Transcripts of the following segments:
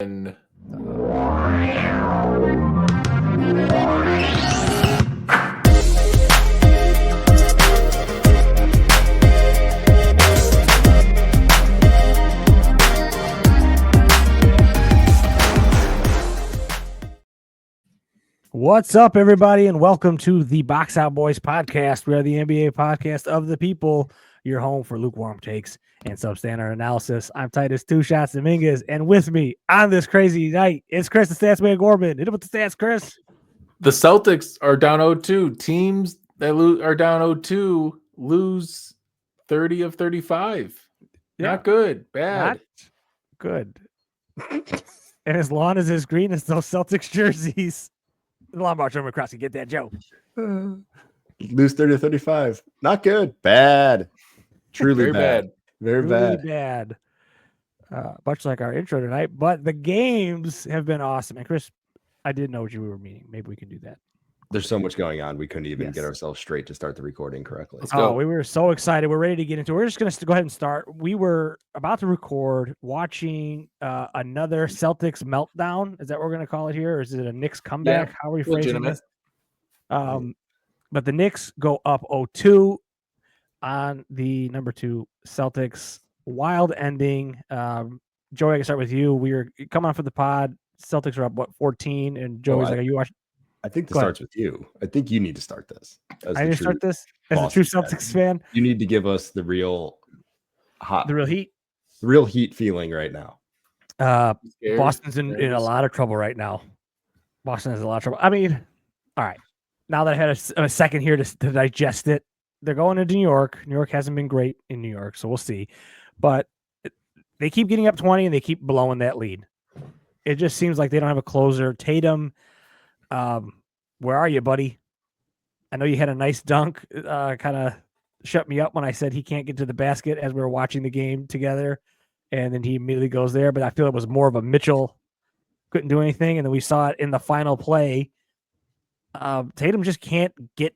And What's up, everybody, and welcome to the Box Out Boys podcast. We are the NBA podcast of the people, your home for lukewarm takes and substandard analysis. I'm Titus Two Shots Dominguez, and with me on this crazy night, it's Chris the Stats Man Gorman. Hit him with the stats, Chris. the Celtics are down 0-2. Teams that are down 0-2 lose 30 of 35. Yeah. Not good. Bad. Not good. And as long as it's green, it's those Celtics jerseys. The Lombard Sherman Cross, you get that joke. Lose 30 to 35. Not good. Bad. Truly Very bad. Very Really bad. Much like our intro tonight, but the games have been awesome. And Chris, I didn't know what you were meaning. Maybe we can do that. There's so much going on. We couldn't even Yes. get ourselves straight to start the recording correctly. Let's go. Oh, we were so excited. We're ready to get into it. We're just going to go ahead and start. We were about to record watching another Celtics meltdown. Is that what we're going to call it here? Or is it a Knicks comeback? Yeah, How are we phrasing legitimate. this? But the Knicks go up 0-2 on the number 2 Celtics. Wild ending. Joey, I can start with you. We were coming off of the pod. Celtics are up, 14? And Joey's like, are you watching? I think this Go ahead. starts with you. I think you need to start this. I need to start this as a true Boston Celtics fan. You need to give us the real The real heat. feeling right now. Scared. Boston's in a lot of trouble right now. Boston has a lot of trouble. I mean, all right. Now that I had a second here to digest it, they're going into New York. New York hasn't been great in New York, so we'll see. But they keep getting up 20 and they keep blowing that lead. It just seems like they don't have a closer. Tatum, where are you, buddy? I know you had a nice dunk. Kind of shut me up when I said he can't get to the basket as we were watching the game together. And then he immediately goes there. But I feel it was more of a Mitchell couldn't do anything. And then we saw it in the final play. Tatum just can't get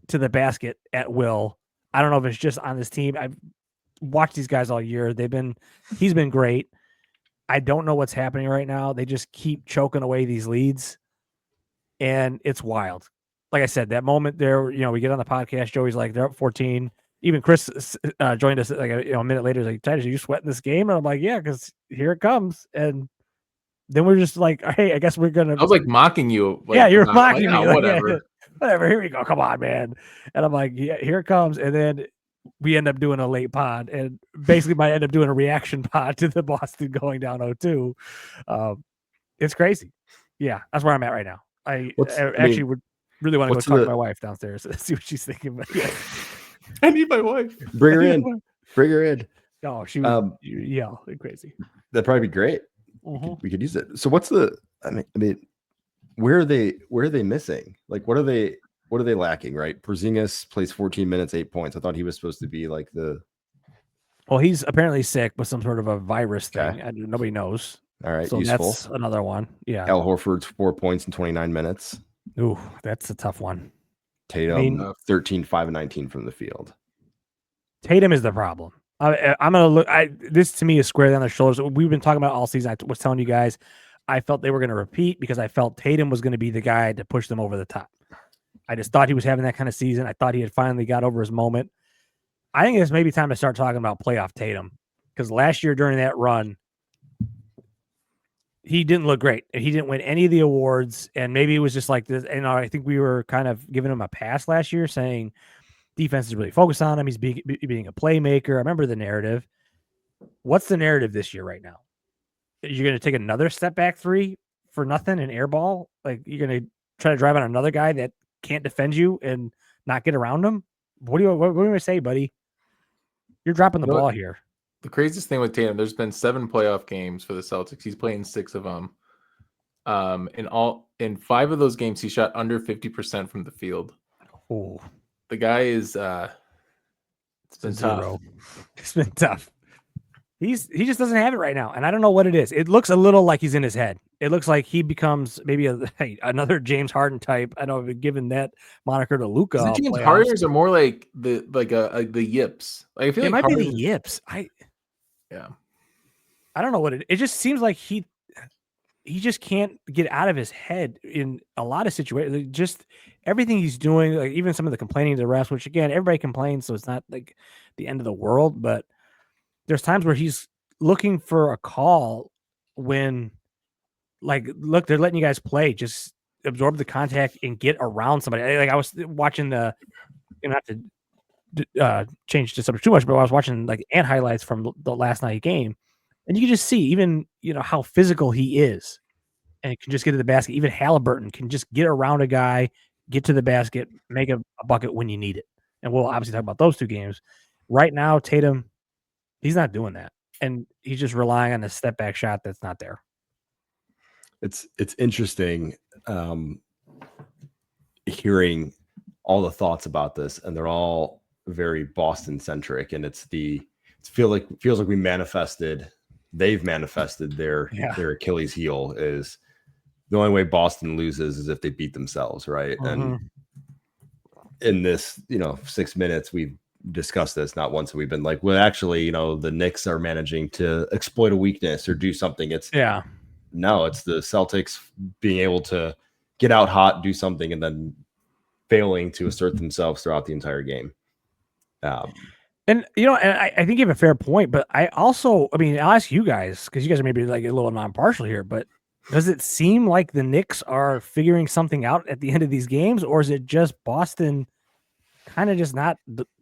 to the basket at will. I don't know if it's just on this team. I've watched these guys all year. He's been great. I don't know what's happening right now. They just keep choking away these leads. And it's wild. Like I said, that moment there, we get on the podcast. Joey's like, they're up 14. Even Chris joined us like a minute later. He's like, Titus, are you sweating this game? And I'm like, yeah, because here it comes. And then we're just like, hey, I guess we're gonna. I was like mocking you. Like, yeah, you're mocking me. Like, whatever. yeah, whatever. Here we go. Come on, man. And I'm like, yeah, here it comes. And then we end up doing a late pod, and basically might end up doing a reaction pod to the Boston going down 0-2. It's crazy. Yeah, that's where I'm at right now. I actually would really want to go talk to my wife downstairs and see what she's thinking. But yeah. I need my wife. Bring her in. Bring her in. No, she would yell like crazy. That'd probably be great. We could use it. So what's the I mean where are they missing? Like what are they lacking, right? Porzingis plays 14 minutes, 8 points. I thought he was supposed to be like well, he's apparently sick with some sort of a virus Okay. thing. Nobody knows. all right, So useful. that's another one. Yeah. Al Horford's 4 points in 29 minutes. Ooh, that's a tough one. Tatum 13, 5, and 19 from the field. Tatum is the problem. I'm gonna look. This to me is square down their shoulders. We've been talking about all season. I was telling you guys, I felt they were going to repeat because I felt Tatum was going to be the guy to push them over the top. I just thought he was having that kind of season. I thought he had finally got over his moment. I think it's maybe time to start talking about playoff Tatum because last year during that run, he didn't look great. He didn't win any of the awards, and maybe it was just like this. And I think we were kind of giving him a pass last year, saying defense is really focused on him. He's being a playmaker. I remember the narrative. What's the narrative this year right now? You're going to take another step back three for nothing and air ball? Like you're going to try to drive on another guy that can't defend you and not get around him? What do you want to say, buddy? You're dropping the ball here. The craziest thing with Tatum, there's been 7 playoff games for the Celtics. He's playing 6 of them. In 5 of those games, he shot under 50% from the field. Oh, The guy is it's been tough. It's been tough. He just doesn't have it right now, and I don't know what it is. It looks a little like he's in his head. It looks like he becomes maybe another James Harden type. I know I've been given that moniker to Luka. Is it James Harden's are more like the yips? Like I feel it like might Harden, be the yips. yeah. I don't know what it. It just seems like he just can't get out of his head in a lot of situations. Just everything he's doing, like even some of the complaining to the refs, which again, everybody complains, so it's not like the end of the world, but there's times where he's looking for a call when, like, look, they're letting you guys play. Just absorb the contact and get around somebody. Like I was watching not to change the subject too much, but I was watching like and highlights from the last night game, and you can just see even how physical he is, and can just get to the basket. Even Halliburton can just get around a guy, get to the basket, make a bucket when you need it. And we'll obviously talk about those two games. Right now, Tatum, he's not doing that, and he's just relying on a step back shot that's not there. It's interesting hearing all the thoughts about this, and they're all very Boston centric, and feels like they've manifested their Achilles heel. Is the only way Boston loses is if they beat themselves, right? And in this 6 minutes we've discussed this not once, and we've been like, well, actually, the Knicks are managing to exploit a weakness or do something. It's the Celtics being able to get out hot, do something, and then failing to assert themselves throughout the entire game. And I think you have a fair point, but I'll ask you guys, because you guys are maybe like a little non-partial here, but does it seem like the Knicks are figuring something out at the end of these games, or is it just Boston kind of just not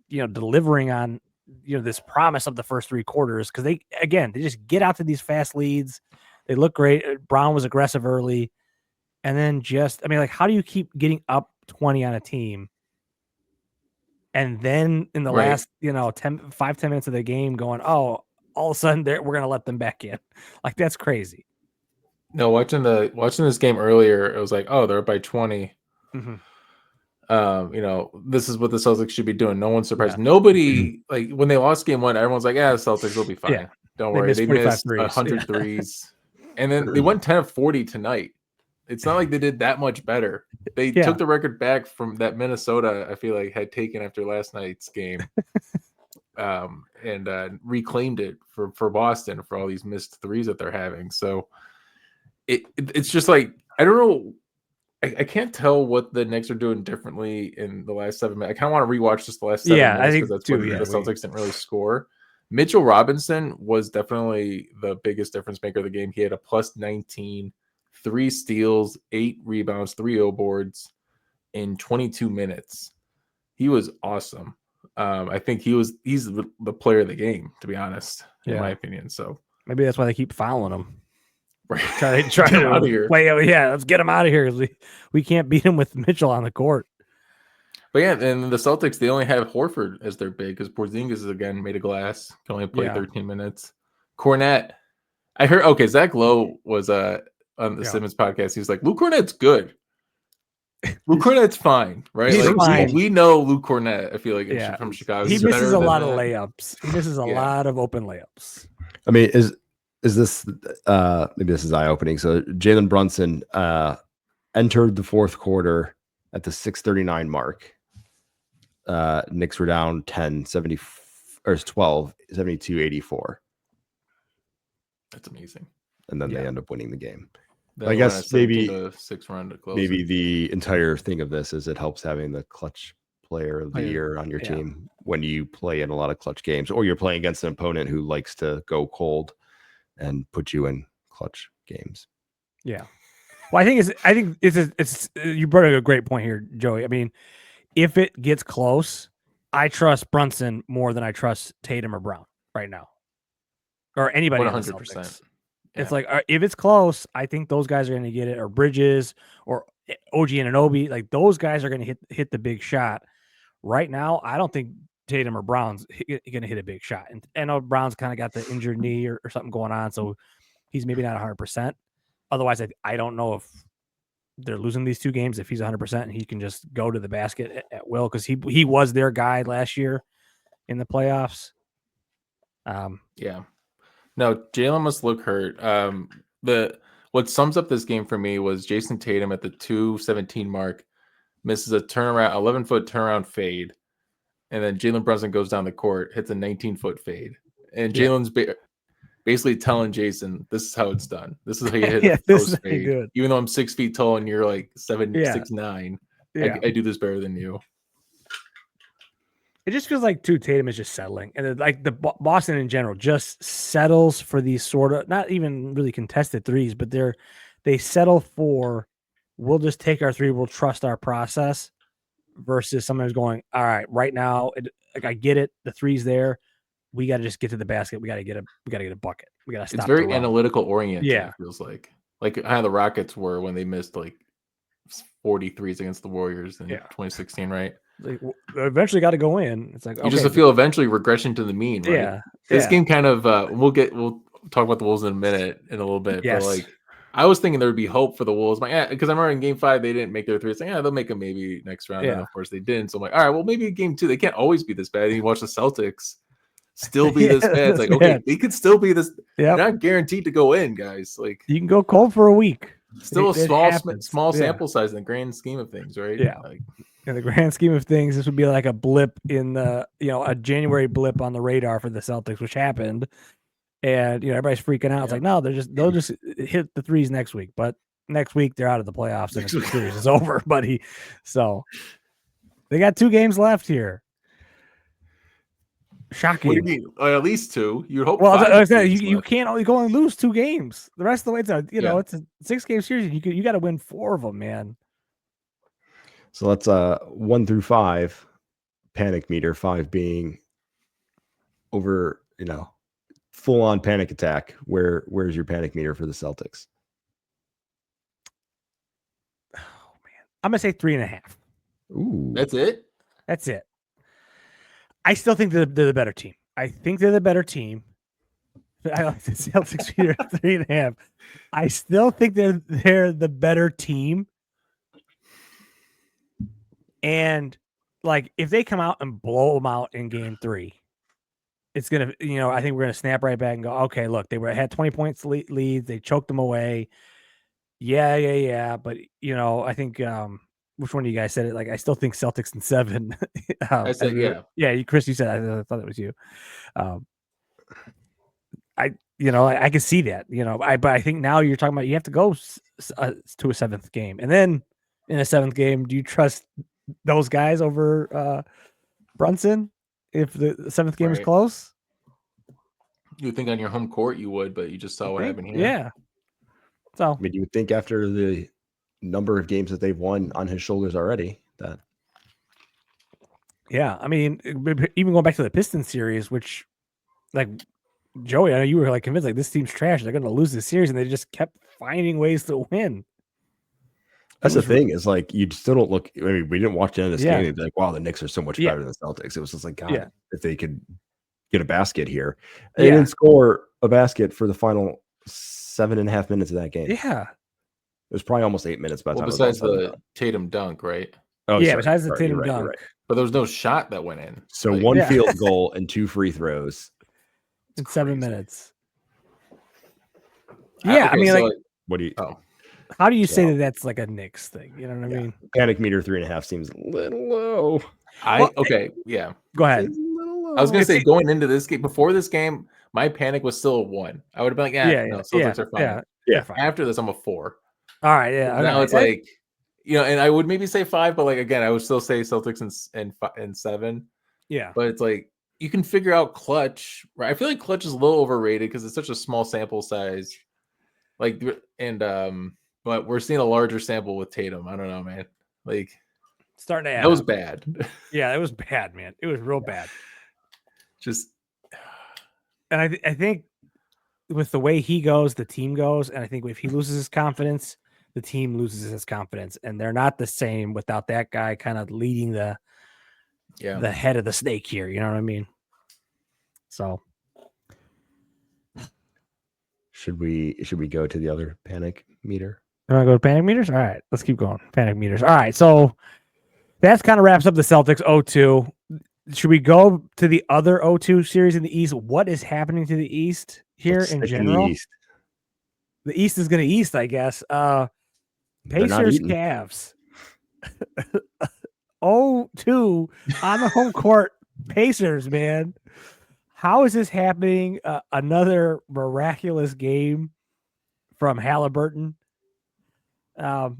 delivering on this promise of the first three quarters? Because they just get out to these fast leads, they look great. Brown was aggressive early, and then how do you keep getting up 20 on a team? And then in the last, 5-10 minutes of the game going, oh, all of a sudden we're going to let them back in. Like, that's crazy. No, watching this game earlier, it was like, oh, they're up by 20. Mm-hmm. This is what the Celtics should be doing. No one's surprised. Nobody, like, when they lost game one, everyone's like, yeah, the Celtics will be fine. Yeah. Don't worry. They missed threes. 100 threes. And then they went 10 of 40 tonight. It's not like they did that much better. They took the record back from that Minnesota, I feel like, had taken after last night's game, and reclaimed it for Boston for all these missed threes that they're having. So it's just like, I don't know. I can't tell what the Knicks are doing differently in the last 7 minutes. I kind of want to rewatch just the last 7 minutes, I think because that's when the Celtics didn't really score. Mitchell Robinson was definitely the biggest difference maker of the game. He had a plus 19, 3 steals, 8 rebounds, 3 O-boards in 22 minutes. He was awesome. I think he's the player of the game, to be honest, in my opinion. So maybe that's why they keep fouling him. Right. Try to out of here. Let's get him out of here, because we can't beat him with Mitchell on the court. But yeah, and the Celtics, they only have Horford as their big, because Porzingis is again made of glass, can only play 13 minutes. Cornette, I heard. Zach Lowe was on the Simmons podcast. He was like, Luke Cornette's good. Luke Cornette's fine, right? He's fine. We know Luke Cornette. I feel like from Chicago. He misses a lot of layups. He misses a lot of open layups. I mean, is this maybe this is eye-opening? So Jalen Brunson entered the fourth quarter at the 6:39 mark. Knicks were down 10, 70 or 12, 72, 84. That's amazing. And then they end up winning the game. I guess maybe the 6 run to close. Maybe the entire thing of this is it helps having the clutch player of the year on your team when you play in a lot of clutch games, or you're playing against an opponent who likes to go cold and put you in clutch games. Yeah. Well, I think it's you brought a great point here, Joey. I mean, if it gets close, I trust Brunson more than I trust Tatum or Brown right now, or anybody. 100%. It's like, if it's close, I think those guys are going to get it, or Bridges or OG Anunoby. Like, those guys are going to hit the big shot. Right now, I don't think Tatum or Brown's going to hit a big shot. And I know Brown's kind of got the injured knee or something going on, so he's maybe not 100%. Otherwise, I don't know if they're losing these two games, if he's 100% and he can just go to the basket at will, because he was their guy last year in the playoffs. No, Jalen must look hurt. What sums up this game for me was Jason Tatum at the 2:17 mark misses a 11-foot turnaround fade, and then Jalen Brunson goes down the court, hits a 19-foot fade, and Jalen's basically telling Jason, this is how it's done. This is how you hit Yeah, a this is post how you fade. do it. Even though I'm 6 feet tall and you're like 6'9", Yeah. I do this better than you. It just feels like Tatum is just settling, and like the Boston in general just settles for these sort of not even really contested threes, but they settle for we'll just take our three, we'll trust our process, versus somebody's going, all right, right now, like I get it, the three's there, we got to just get to the basket, we got to get a bucket, we got to stop. It's very analytical oriented. Yeah, it feels like how the Rockets were when they missed like 43s against the Warriors in 2016, right? Like, eventually got to go in. It's like you just feel eventually regression to the mean, right? Yeah, this game kind of we'll talk about the Wolves in a little bit. Yes. But like I was thinking there would be hope for the Wolves, because I remember in Game 5 they didn't make their threes. Like, they'll make them maybe next round, and of course they didn't. So I'm like, all right, well maybe Game 2 they can't always be this bad. And you watch the Celtics still be this bad. It's like okay, they could still be this. They're not guaranteed to go in, guys. Like you can go cold for a week. Still a small sample size in the grand scheme of things, right? Yeah. In the grand scheme of things, this would be like a blip in the, a January blip on the radar for the Celtics, which happened. And, everybody's freaking out. It's like, no, they'll just hit the threes next week. But next week they're out of the playoffs and the series is over, buddy. So they got 2 games left here. Shocking. What do you mean? At least 2. You'd hope. Well, you can't only go and lose 2 games. The rest of the way, it's a 6-game series. You got to win 4 of them, man. So let's 1 through 5 panic meter, 5 being over, full on panic attack. Where's your panic meter for the Celtics? Oh man, I'm gonna say 3.5. Ooh, that's it. That's it. I still think they're the better team. I think they're the better team. I like the Celtics meter 3.5. I still think they're the better team. And like if they come out and blow them out in Game 3, it's gonna, I think we're gonna snap right back and go, okay, look, they had 20 points leads, they choked them away. Yeah. But I think which one of you guys said it? Like I still think Celtics in 7. I said yeah. Chris, you said I thought it was you. I can see that. But I think now you're talking about you have to go to a 7th game, and then in a 7th game, do you trust those guys over Brunson if the 7th game is close? You think on your home court you would, but you just saw what happened here. Yeah. So I mean, you would think after the number of games that they've won on his shoulders already that. Yeah, I mean, even going back to the Pistons series, which, like, Joey, I know you were like convinced like this team's trash. They're going to lose this series, and they just kept finding ways to win. That's the thing is like you still don't look. I mean, we didn't watch the end of this game and be like, "Wow, the Knicks are so much better than the Celtics." It was just like, God, if they could get a basket here, and then score a basket for the final 7.5 minutes of that game. Yeah, it was probably almost 8 minutes by the time. Besides the Tatum dunk, right? Oh, yeah, besides the Tatum dunk, right. But there was no shot that went in. So one field goal and 2 free throws in 7 minutes. Yeah, okay, I mean, so like, what do you? How do you say that that's like a Knicks thing? You know what I mean? Panic meter 3.5 seems a little low. Go ahead. I was gonna say going into this game, before this game, my panic was still a 1. I would have been like, Celtics are fine. Yeah. After this, I'm a 4. All right, yeah. Now it's like, and I would maybe say 5, but like again, I would still say Celtics and 7. Yeah, but it's like you can figure out clutch, right? I feel like clutch is a little overrated because it's such a small sample size. Like, and but we're seeing a larger sample with Tatum. I don't know, man. Like, starting to add that was up. bad. Yeah, it was bad, man. It was real bad. Just, and I think with the way he goes, the team goes, and I think if he loses his confidence, the team loses his confidence, and they're not the same without that guy kind of leading the head of the snake here. You know what I mean? So, should we go to the other panic meter? You want to go to panic meters? All right, let's keep going. Panic meters. All right, so that kind of wraps up the Celtics 0-2. Should we go to the other 0-2 series in the East? What is happening to the East here in general? The East is going to East, I guess. Pacers, Cavs. 0-2 on the home court. Pacers, man. How is this happening? Another miraculous game from Halliburton. You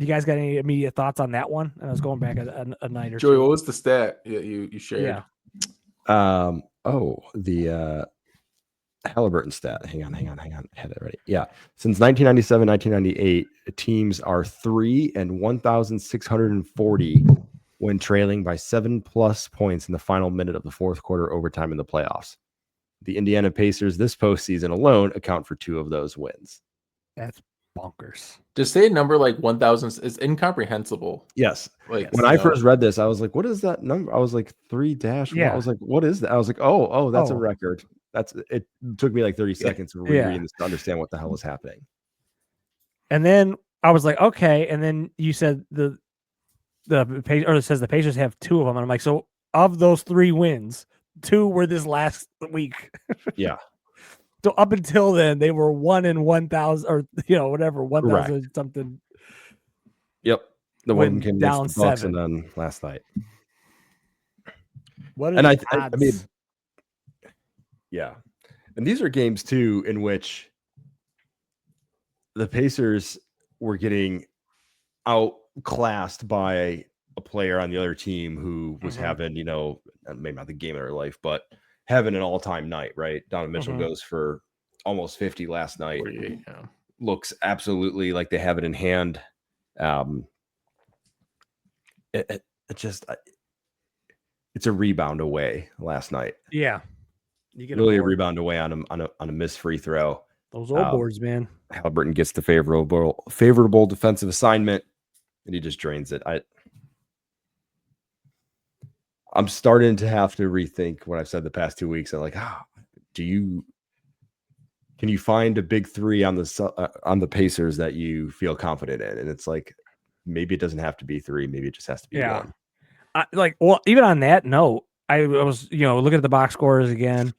guys got any immediate thoughts on that one? I was going back a night or Joey, two. what was the stat you shared? Yeah. The Halliburton stat. Hang on. I had it ready. Yeah. Since 1997, 1998, teams are 3 and 1,640 when trailing by 7+ points in the final minute of the fourth quarter overtime in the playoffs. The Indiana Pacers this postseason alone account for 2 of those wins. That's bonkers. To say a number like 1,000 is incomprehensible. Yes. Like When I first read this, I was like, what is that number? I was like 3-1. Yeah. I was like, what is that? I was like, oh, that's a record. It took me like 30 seconds to reread this to understand what the hell was happening. And then I was like, okay. And then you said it says the Pacers have 2 of them. And I'm like, so of those 3 wins, 2 were this last week. Yeah. So up until then, they were 1 in 1,000 or whatever, 1,000 something. Yep. The one came down against the Bucks 7. and then last night. What are and the I odds? mean, yeah. And these are games too in which the Pacers were getting outclassed by a player on the other team who was having, maybe not the game of their life, but having an all-time night, right? Donovan Mitchell goes for almost 50 last night. 48, Looks absolutely like they have it in hand. It's a rebound away last night. Yeah. You get really a rebound away on a missed free throw. Those old boards, man. Halliburton gets the favorable defensive assignment, and he just drains it. I'm starting to have to rethink what I've said the past 2 weeks. I'm like, can you find a big 3 on the Pacers that you feel confident in? And it's like, maybe it doesn't have to be 3. Maybe it just has to be 1. Even on that note, I was, looking at the box scores again.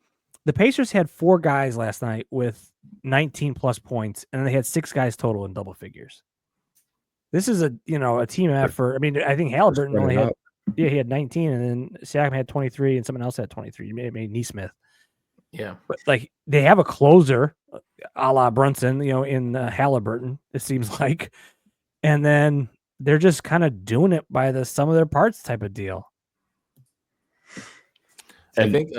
The Pacers had 4 guys last night with 19 plus points, and then they had 6 guys total in double figures. This is a team effort. I mean, I think Halliburton only had, he had 19, and then Siakam had 23, and someone else had 23. You made Neesmith. Yeah, but they have a closer, a la Brunson, in Halliburton. It seems like, and then they're just kind of doing it by the sum of their parts type of deal. And I think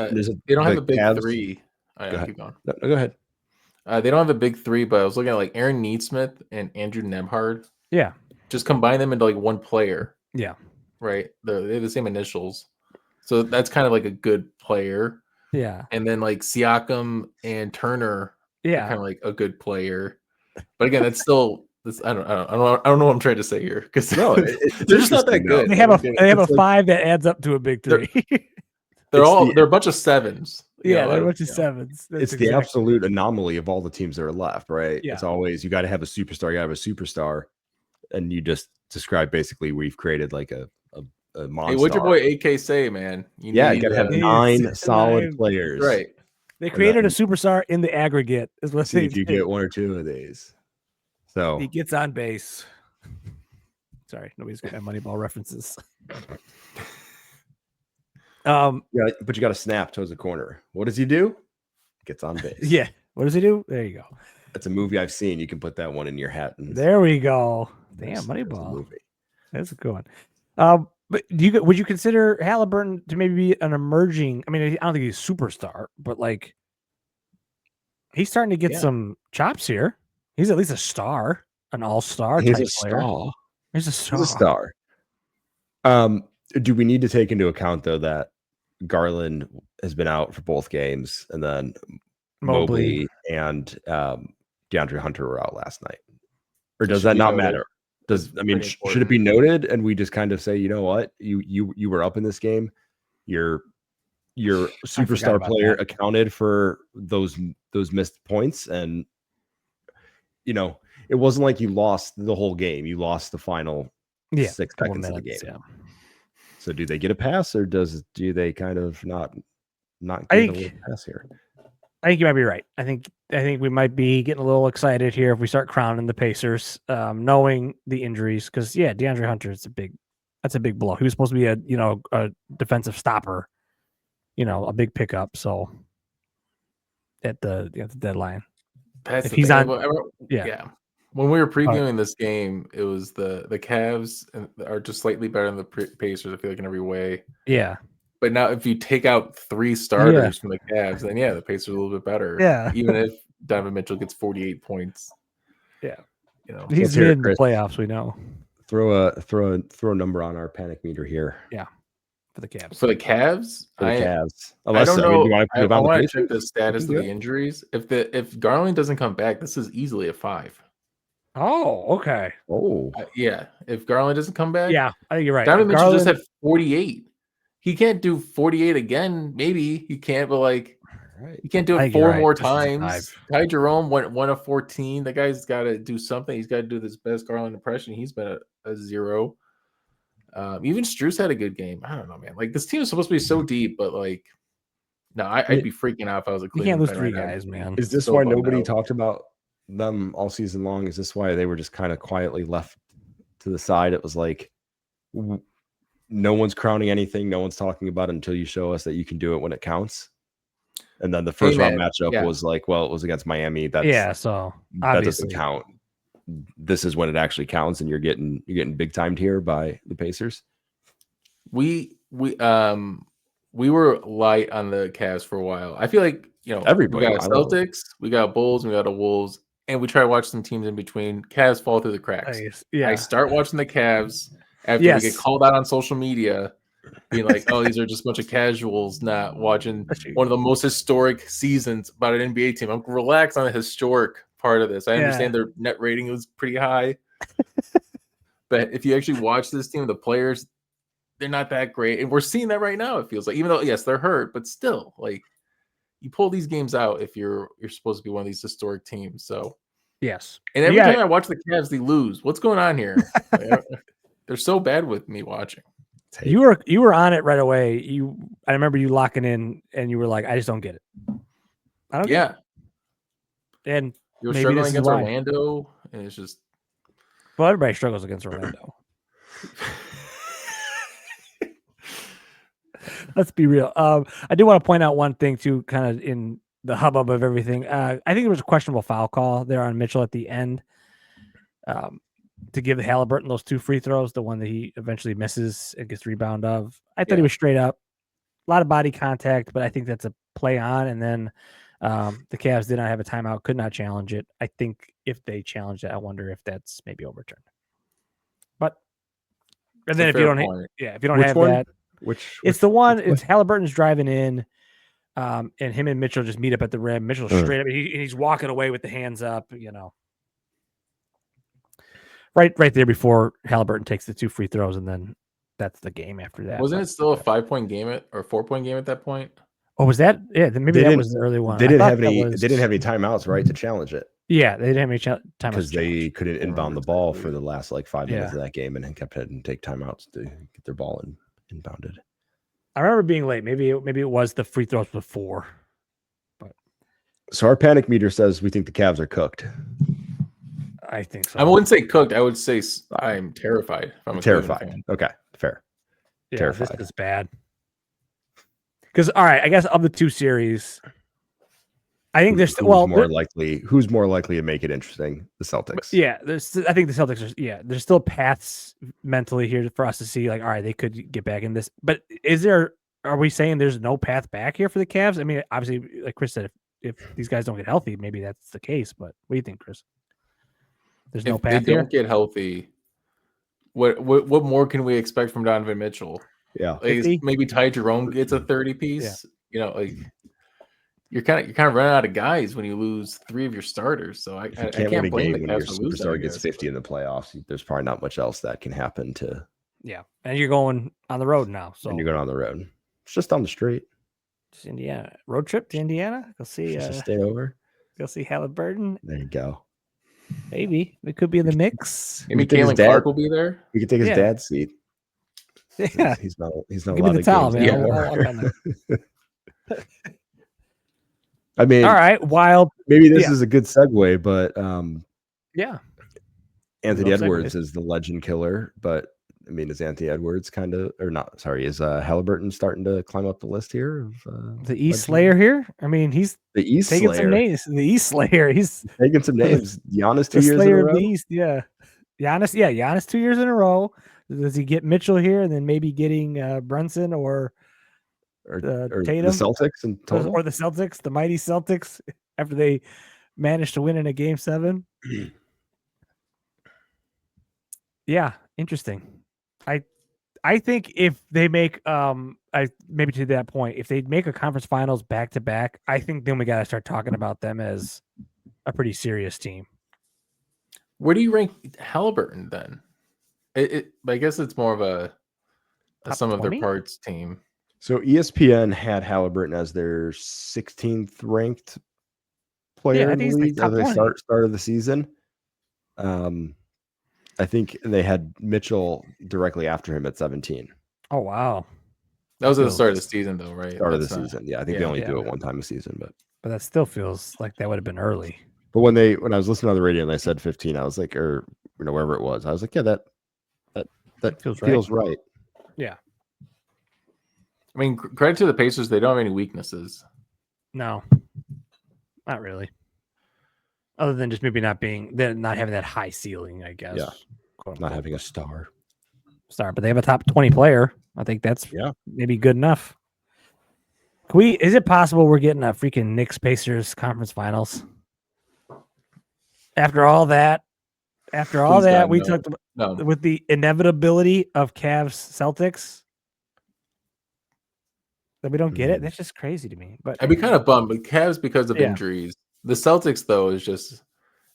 they don't have a big Cavs. 3. Keep going. No, go ahead. They don't have a big 3, but I was looking at Aaron Neesmith and Andrew Nembhard. Yeah. Just combine them into one player. Yeah. Right. They have the same initials. So that's kind of a good player. Yeah. And then Siakam and Turner. Yeah. Kind of a good player. But again, that's still I don't know what I'm trying to say here, because they're just not that good. They have a 5 that adds up to a big 3. They're a bunch of 7s. Yeah, they're a bunch of 7s. It's the absolute anomaly of all the teams that are left, right? Yeah. It's always you got to have a superstar, and you just describe basically we've created a monster. Hey, what'd your boy AK say, man? You got to have 9 solid players, right? They created a superstar in the aggregate, is what they did. You get 1 or 2 of these, so he gets on base. Sorry, nobody's got Moneyball references. Yeah, but you got to snap towards the corner. What does he do? Gets on base. Yeah. What does he do? There you go. That's a movie I've seen. You can put that one in your hat. There we go. Damn, Moneyball. That's a good one. But would you consider Halliburton to maybe be an emerging? I mean, I don't think he's a superstar, but he's starting to get some chops here. He's at least a star, an all-star type player. He's a star. Do we need to take into account though that Garland has been out for both games, and then Mobley and DeAndre Hunter were out last night? Or does that not matter? Should it be noted and we just kind of say, you know what, you were up in this game, your superstar player accounted for those missed points, and it wasn't like you lost the whole game, you lost the final 6 seconds of the game. Yeah. So do they get a pass, or do they kind of not get a pass here? I think you might be right. I think we might be getting a little excited here if we start crowning the Pacers, knowing the injuries. Because DeAndre Hunter is that's a big blow. He was supposed to be a defensive stopper, a big pickup. So at the deadline, That's if the he's thing. on, Yeah. When we were previewing this game, it was the Cavs are just slightly better than the Pacers. I feel like in every way. yeah, But now, if you take out 3 starters from the Cavs, then the Pacers are a little bit better. Yeah. Even if Donovan Mitchell gets 48 points. Yeah. Let's He's hear it, in the Chris. playoffs. We know. Throw a number on our panic meter here. Yeah. For the Cavs. For the Cavs, For the Cavs. I don't know. Do you want to put it I on the want to Pacers? check the status of the injuries. If Garland doesn't come back, this is easily a 5. Oh, okay. Oh, If Garland doesn't come back, yeah, I think you're right. Donovan Mitchell just had 48. He can't do 48 again. Maybe he can't, but he can't do it 4 more times. Ty Jerome went 1 of 14. The guy's got to do something. He's got to do this best Garland impression. He's been a 0. Even Strus had a good game. I don't know, man. This team is supposed to be so deep, but no, I'd be freaking out if I was a Cleveland. You can't lose 3 guys, man. Is this why nobody talked about them all season long? Is this why they were just kind of quietly left to the side? It was like no one's crowning anything, no one's talking about it until you show us that you can do it when it counts. And then the first round matchup was it was against Miami. So that doesn't count. This is when it actually counts, and you're getting big timed here by the Pacers. We were light on the Cavs for a while. I feel like everybody. We got Celtics, we got Bulls, we got the Wolves, and we try to watch some teams in between. Cavs fall through the cracks. I start watching the Cavs after we get called out on social media, being like, "Oh, these are just a bunch of casuals not watching one of the most historic seasons about an NBA team." I'm relaxed on the historic part of this. I understand their net rating was pretty high, but if you actually watch this team, the players, they're not that great, and we're seeing that right now. It feels like, even though yes, they're hurt, but still, you pull these games out if you're supposed to be one of these historic teams. So yes, and every time I watch the Cavs, they lose. What's going on here? They're so bad with me watching. You were on it right away. I remember you locking in, and you were like, "I just don't get it." I don't. Yeah, and you were struggling against Orlando, and it's just everybody struggles against Orlando. Let's be real. I do want to point out one thing too, kind of in the hubbub of everything. I think there was a questionable foul call there on Mitchell at the end. To give Halliburton those 2 free throws, the one that he eventually misses and gets rebound of. I thought he was straight up. A lot of body contact, but I think that's a play on. And then the Cavs did not have a timeout, could not challenge it. I think if they challenged it, I wonder if that's maybe overturned. But and then if you don't have that, it's the one. It's Halliburton's driving in, and him and Mitchell just meet up at the rim. Mitchell straight up, and he's walking away with the hands up. Right there before Halliburton takes the 2 free throws, and then that's the game after that. Wasn't it still a 5-point game or 4-point game at that point? Oh, was that? Yeah, then maybe that was the early one. They didn't have any. They didn't have any timeouts, right, to challenge it. Yeah, they didn't have any timeouts because they couldn't inbound the ball for the last 5 minutes of that game, and then kept having to take timeouts to get their ball inbounded. I remember being late. Maybe it was the free throws before. But so our panic meter says we think the Cavs are cooked. I think so. I wouldn't say cooked. I would say I'm terrified. I'm terrified. Okay, fair. Yeah, terrified. This is bad. Because all right, I guess of the 2 series, I think there's who's more likely to make it interesting? The Celtics. I think the Celtics are. Yeah, there's still paths mentally here for us to see. All right, they could get back in this. But are we saying there's no path back here for the Cavs? I mean, obviously, like Chris said, if these guys don't get healthy, maybe that's the case. But what do you think, Chris? There's no path here. If they don't get healthy, what more can we expect from Donovan Mitchell? Yeah, maybe Ty Jerome gets a 30 piece. Yeah. You're kind of running out of guys when you lose 3 of your starters. So I can't blame the Cavs for losing. If your superstar gets 50 in the playoffs, there's probably not much else that can happen to. Yeah, and you're going on the road now. So you're going on the road. It's just down the street. Just Indiana road trip to Indiana. Go see. Just stay over. Go see Halliburton. There you go. Maybe it could be in the mix. Maybe Kalen Clark will be there. We could take his dad's seat. Yeah, he's not. Give me the towel, man. Yeah. I mean, all right, wild. Maybe this is a good segue, but yeah, Anthony Edwards is the legend killer, but I mean, is Anthony Edwards kind of, or not? Sorry, is Halliburton starting to climb up the list here? Of, the East Slayer here. I mean, he's the East taking Slayer. some names. The East Slayer. He's taking some names. Giannis 2 the years in a Slayer row. of the East. Yeah, Giannis. Yeah, Giannis 2 years in a row. Does he get Mitchell here, and then maybe getting Brunson or Tatum, the Celtics in total, or the Celtics, the mighty Celtics, after they managed to win in a Game 7? Yeah, interesting. I think if they make maybe to that point, if they make a conference finals back to back, I think then we got to start talking about them as a pretty serious team. Where do you rank Halliburton then? I guess it's more of a sum of their parts team. So ESPN had Halliburton as their 16th ranked player in the league as they start of the season. I think they had Mitchell directly after him at 17. Oh wow, that was at the start of the season, though, right? Start of the season, yeah. I think they only do it one time a season, but that still feels like that would have been early. But when I was listening on the radio and they said 15, I was like, or wherever it was, I was like, yeah, that feels right. Yeah. I mean, credit to the Pacers, they don't have any weaknesses. No, not really. Other than just maybe not having that high ceiling, I guess. Yeah. Not having a star, but they have a top 20 player. I think that's maybe good enough. Is it possible we're getting a freaking Knicks Pacers conference finals? After all that, we took with the inevitability of Cavs Celtics. That we don't get it. That's just crazy to me. But I'd be kind of bummed. But Cavs because of injuries. The Celtics though is just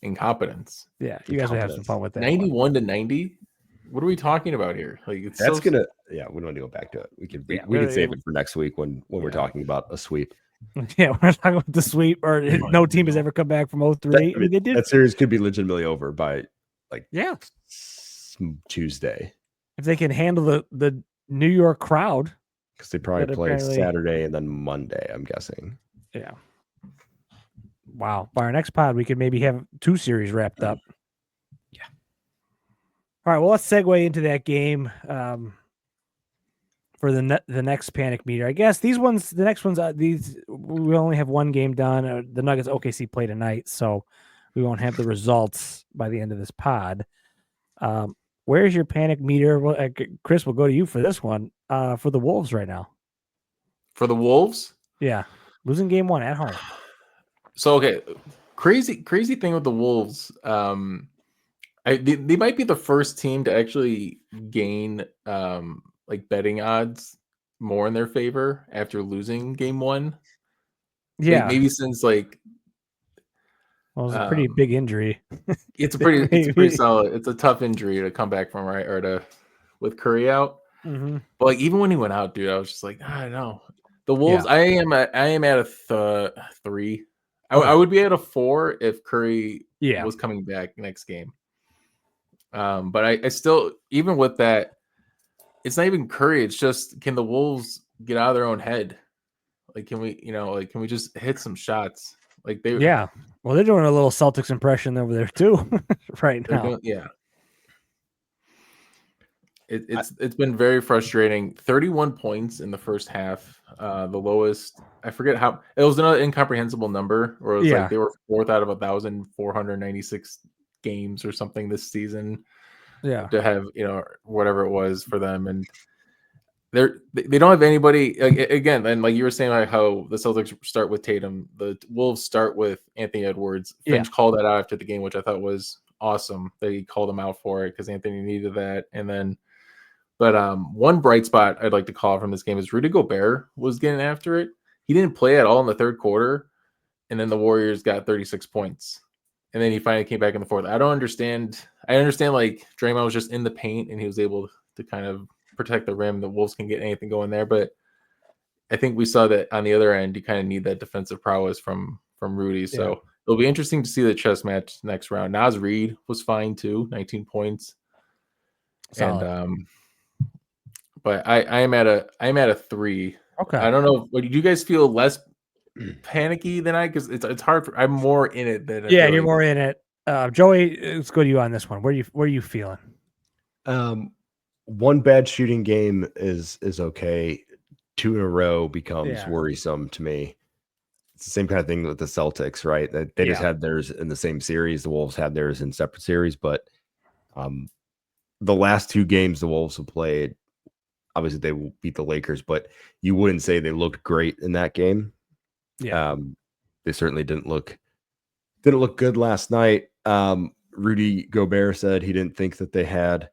incompetence. Yeah, you guys would have some fun with that. 91 to 90. What are we talking about here? Like that's gonna. Yeah, we don't want to go back to it. We can save it for next week when we're talking about a sweep. Yeah, we're talking about the sweep, or no team has ever come back from 0-3. That series could be legitimately over by Tuesday if they can handle the New York crowd, because they probably play Saturday and then Monday, I'm guessing. Yeah. Wow. By our next pod, we could maybe have 2 series wrapped up. Yeah. All right. Well, let's segue into that game for the next panic meter. I guess the next ones, we only have one game done. The Nuggets OKC play tonight, so we won't have the results by the end of this pod. Where's your panic meter? Well, Chris, we'll go to you for this one. For the Wolves right now. For the Wolves? Yeah. Losing game 1 at home. So, okay. Crazy thing with the Wolves. They might be the first team to actually gain like betting odds more in their favor after losing game 1. Yeah. Maybe since like well, it was a pretty big injury. It's pretty solid. It's a tough injury to come back from, right? Or with Curry out. Mm-hmm. But like even when he went out, dude, I was just like, I don't know. The Wolves, I am at a 3. I would be at a 4 if Curry was coming back next game. But I still, even with that, it's not even Curry. It's just, can the Wolves get out of their own head? Like, can we just hit some shots? Like well, they're doing a little Celtics impression over there too, right now. It's been very frustrating. 31 points in the first half, the lowest. I forget how. It was another incomprehensible number, or it was like they were 4th out of 1,496 games or something this season. Yeah, to have whatever it was for them, and they don't have anybody again. And like you were saying, like how the Celtics start with Tatum, the Wolves start with Anthony Edwards. Finch called that out after the game, which I thought was awesome that he called him out for it because Anthony needed that. And then, but one bright spot I'd like to call from this game is Rudy Gobert was getting after it. He didn't play at all in the third quarter, and then the Warriors got 36 points. And then he finally came back in the fourth. I understand like Draymond was just in the paint and he was able to kind of protect the rim. The Wolves can get anything going there, but I think we saw that on the other end, you kind of need that defensive prowess from Rudy. So it'll be interesting to see the chess match next round. Naz Reid was fine too, 19 points. Solid. And but I am at a 3. Okay. I don't know. Do you guys feel less panicky than I? Because it's hard. I'm more in it than you're more in it. Joey, let's go to you on this one. Where are you feeling? one bad shooting game is okay. 2 in a row becomes Yeah. worrisome to me. It's the same kind of thing with the Celtics, right? They just had theirs in the same series. The Wolves had theirs in separate series, but the last 2 games the Wolves have played, obviously they beat the Lakers, but you wouldn't say they looked great in that game. Yeah. They certainly didn't look good last night. Rudy Gobert said he didn't think that they had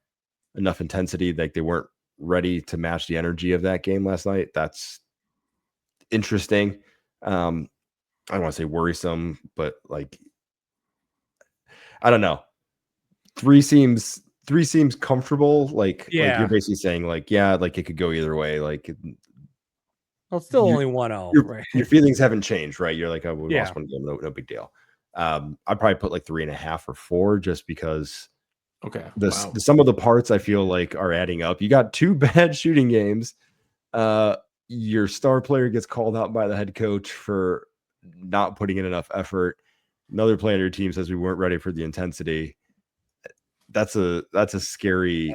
enough intensity, like they weren't ready to match the energy of that game last night. That's interesting. I don't want to say worrisome, but like, I don't know. 3 seems comfortable. Like you're basically saying like, yeah, like it could go either way. Like, well, it's still only 1-0, right? Your feelings haven't changed, right? You're like, oh, we Yeah. lost one game, no big deal. I'd probably put like 3.5 or 4 just because the sum of the parts I feel like are adding up. You got 2 bad shooting games. Your star player gets called out by the head coach for not putting in enough effort. Another player on your team says we weren't ready for the intensity. That's a scary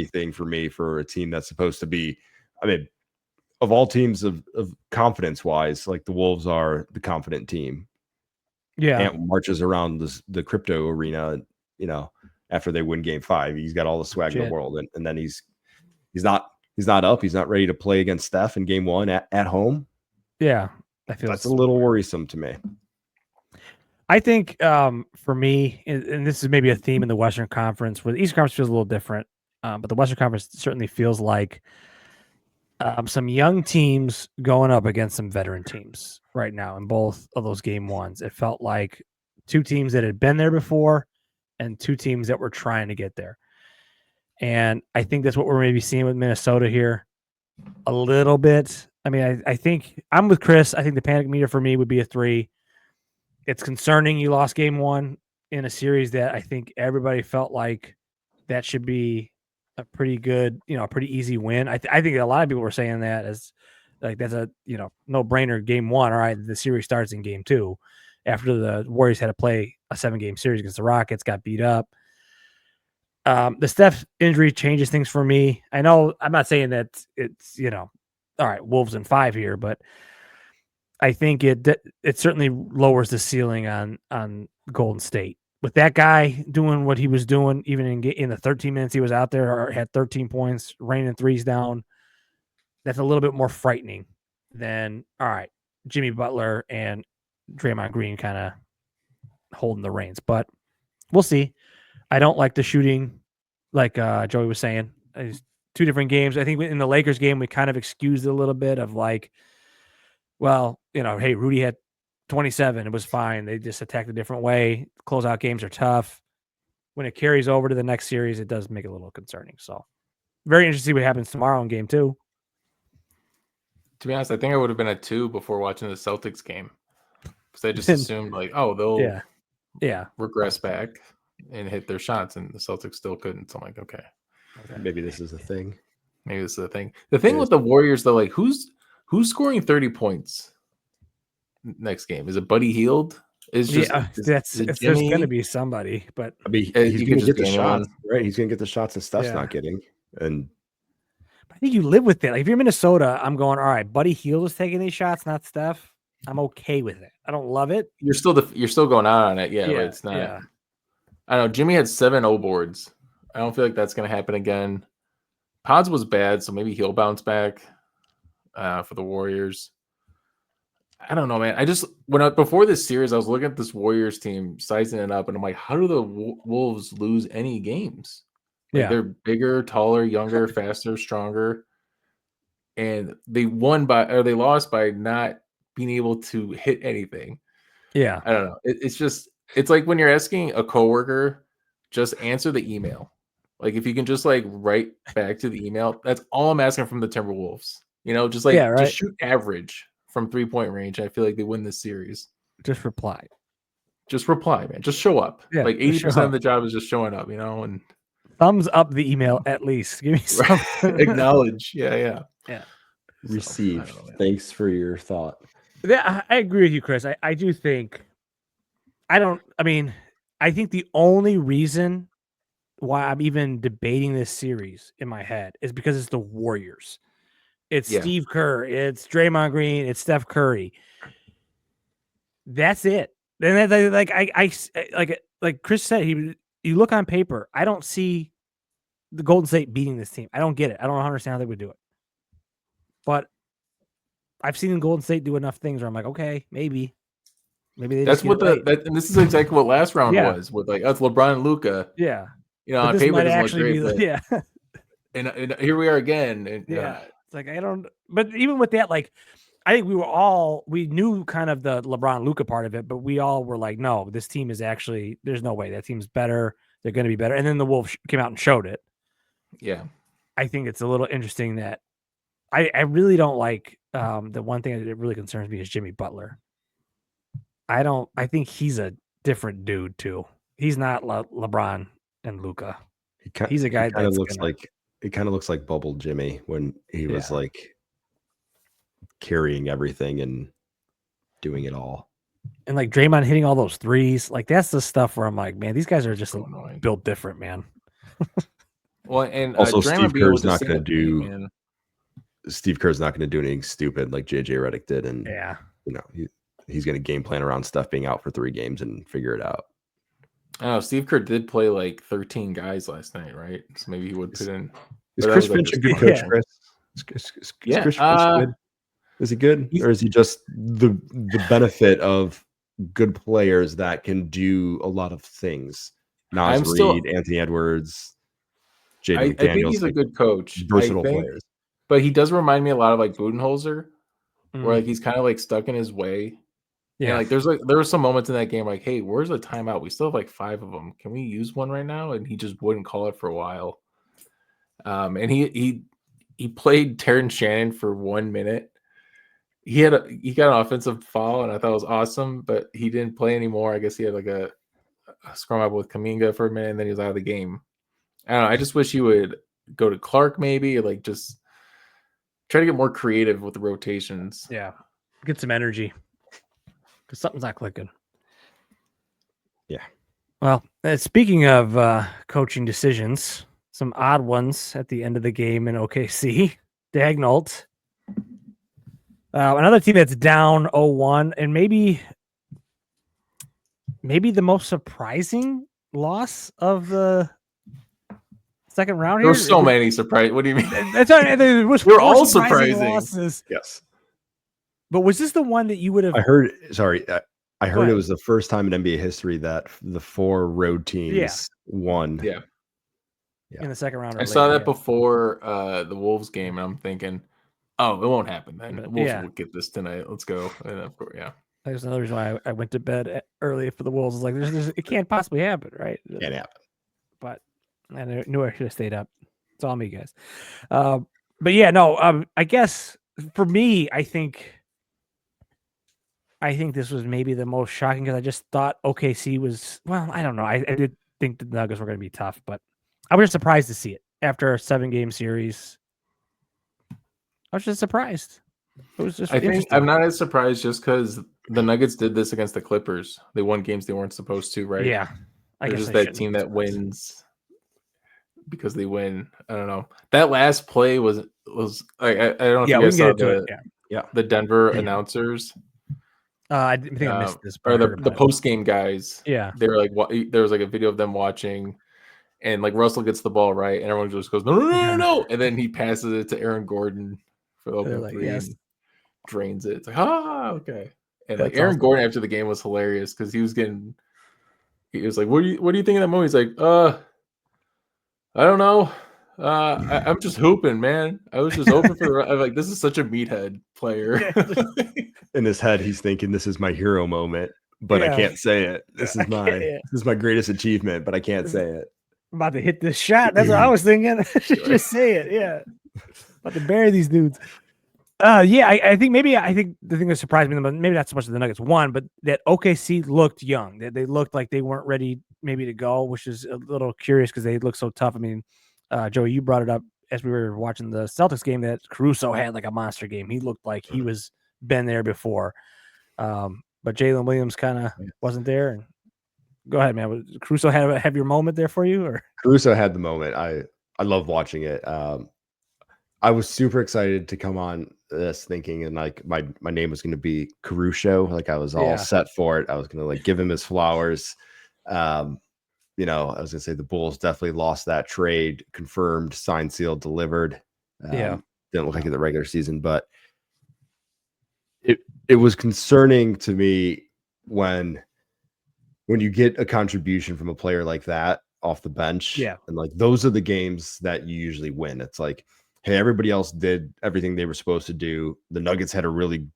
thing for me, for a team that's supposed to be, I mean, of all teams of confidence wise, like the Wolves are the confident team. Yeah. And marches around the crypto arena, after they win game 5. He's got all the swag in the world. And then he's not up. He's not ready to play against Steph in game 1 at home. Yeah. I feel that's a little worrisome to me. I think for me, and this is maybe a theme in the Western Conference, where the Eastern Conference feels a little different, but the Western Conference certainly feels like some young teams going up against some veteran teams right now in both of those game 1s. It felt like 2 teams that had been there before and 2 teams that were trying to get there. And I think that's what we're maybe seeing with Minnesota here a little bit. I mean, I think I'm with Chris. I think the panic meter for me would be a 3. It's concerning you lost game 1 in a series that I think everybody felt like that should be a pretty good, a pretty easy win. I think a lot of people were saying that as like that's a no brainer game 1. All right, the series starts in game 2 after the Warriors had to play a 7-game series against the Rockets, got beat up. The Steph injury changes things for me. I know I'm not saying that it's all right, Wolves in 5 here, but I think it certainly lowers the ceiling on Golden State. With that guy doing what he was doing, even in the 13 minutes he was out there, or had 13 points, raining threes down, that's a little bit more frightening than, all right, Jimmy Butler and Draymond Green kind of holding the reins. But we'll see. I don't like the shooting, like Joey was saying. It's 2 different games. I think in the Lakers game, we kind of excused a little bit of like, well, hey, Rudy had 27. It was fine. They just attacked a different way. Closeout games are tough. When it carries over to the next series, it does make it a little concerning. So very interesting to see what happens tomorrow in game 2. To be honest, I think I would have been at 2 before watching the Celtics game, because I just assumed like, oh, they'll regress back and hit their shots, and the Celtics still couldn't. So I'm like, okay. Maybe this is a thing. Maybe this is the thing. The thing with the Warriors, though, like who's scoring 30 points next game? Is it Buddy Hield? There's going to be somebody, but I mean, he's going to get the shots, right? He's going to get the shots that Steph's not getting, and I think you live with it. Like if you're Minnesota, I'm going, all right, Buddy Hield is taking these shots, not Steph. I'm okay with it. I don't love it. You're still going out on it, but it's not. Yeah. I don't know. Jimmy had 7 O boards. I don't feel like that's going to happen again. Pods was bad, so maybe he'll bounce back for the Warriors. I don't know, man. Before this series, I was looking at this Warriors team, sizing it up, and I'm like, how do the Wolves lose any games? Like, they're bigger, taller, younger, faster, stronger, and they lost by not being able to hit anything. Yeah, I don't know. It's like when you're asking a coworker, just answer the email. Like if you can just like write back to the email, that's all I'm asking from the Timberwolves. Just shoot average from 3-point range. I feel like they win this series. Just reply, man. Just show up. Yeah, like 80% of the job is just showing up, and thumbs up the email at least. Give me some acknowledge. Yeah. Receive. Thanks for your thought. Yeah, I agree with you, Chris. I do think. I think the only reason why I'm even debating this series in my head is because it's the Warriors. It's Yeah. Steve Kerr, it's Draymond Green, it's Steph Curry. That's it. And then, like Chris said, you look on paper. I don't see the Golden State beating this team. I don't get it. I don't understand how they would do it. But I've seen Golden State do enough things where I'm like, okay, maybe they That's just what get it right. and this is exactly what last round Yeah. was with like us, LeBron and Luka. Yeah. You know, But on this paper might it doesn't look actually great, be but and here we are again. And, yeah. It's like I don't. But even with that, like I think we knew kind of the LeBron Luka part of it, but we all were like, no, this team is actually there's no way that team's better. They're going to be better. And then the Wolves came out and showed it. yeah. I think it's a little interesting that I really don't like the one thing that really concerns me is Jimmy Butler. I think he's a different dude too. He's not LeBron and Luka. He's a guy that looks like it kind of looks like Bubble Jimmy when he was like carrying everything and doing it all. And like Draymond hitting all those threes, like that's the stuff where I'm like, man, these guys are just built different, man. Well, and also Steve Kerr's not going to do. Steve Kerr's not going to do anything stupid like JJ Redick did, and you know he's going to game plan around Steph being out for 3 games and figure it out. I know Steve Kerr did play like 13 guys last night, right? So maybe he would put in. Is Chris Finch a good coach, Chris? Is Chris Finch good? Is he good, or is he just the benefit of good players that can do a lot of things? Nas Reed, Anthony Edwards, Jaden McDaniels. I think he's a good coach. Versatile players. But he does remind me a lot of like Budenholzer, where like he's kind of like stuck in his way. Yeah, and, like there were some moments in that game like, hey, where's the timeout? We still have like 5 of them. Can we use one right now? And he just wouldn't call it for a while. And he played Terrence Shannon for 1 minute. He got an offensive foul, and I thought it was awesome, but he didn't play anymore. I guess he had like a scrum up with Kuminga for a minute, and then he was out of the game. I don't know. I just wish he would go to Clark maybe, or like just try to get more creative with the rotations. Yeah, get some energy because something's not clicking. Yeah. Well, speaking of coaching decisions, some odd ones at the end of the game in OKC. Daigneault. Another team that's down 0-1, and maybe the most surprising loss of the second round here. There's so many surprises. What do you mean? We're all surprising losses. Yes. But was this the one that you would have? I heard it was the first time in NBA history that the 4 road teams won. Yeah. In the second round. I saw that before the Wolves game, and I'm thinking, oh, it won't happen then. Wolves will get this tonight. Let's go. And of course, There's another reason why I went to bed early for the Wolves. It's like it can't possibly happen, right? Can't happen. But I knew I should have stayed up. It's all me, guys. But yeah, no. I guess for me, I think this was maybe the most shocking because I just thought OKC was. Well, I don't know. I did think the Nuggets were going to be tough, but I was just surprised to see it after a 7-game series. I was just surprised. It was just. I think I'm not as surprised just because the Nuggets did this against the Clippers. They won games they weren't supposed to, right? Yeah, they're just that team that wins because they win. I don't know. That last play was I don't know if you guys saw the Denver announcers. I think I missed this. Or the post game guys. Yeah, they were like, there was like a video of them watching. And like Russell gets the ball right, and everyone just goes no, and then he passes it to Aaron Gordon for the open three and drains it. It's like okay. And like Aaron Gordon after the game was hilarious because he was like, what do you think of that moment? He's like, I don't know, I'm just hooping, man. I was just hoping for I'm like, this is such a meathead player. In his head, he's thinking this is my hero moment, but I can't say it. This is my greatest achievement, but I can't say it. I'm about to hit this shot. That's what I was thinking. Just say it. Yeah. About to bury these dudes. I think the thing that surprised me, maybe not so much that the Nuggets won, but that OKC looked young. That they looked like they weren't ready maybe to go, which is a little curious because they look so tough. I mean, Joey, you brought it up as we were watching the Celtics game that Caruso had like a monster game. He looked like he was been there before. But Jalen Williams kind of wasn't there. And go ahead, man. Caruso had a heavier moment there for you, or Caruso had the moment. I love watching it. I was super excited to come on this thinking, and like my name was going to be Caruso. Like I was all set for it. I was going to like give him his flowers. You know, I was going to say the Bulls definitely lost that trade, confirmed, signed, sealed, delivered. Didn't look like it the regular season, but it was concerning to me when you get a contribution from a player like that off the bench. Yeah. And like those are the games that you usually win. It's like, hey, everybody else did everything they were supposed to do. The Nuggets had a really,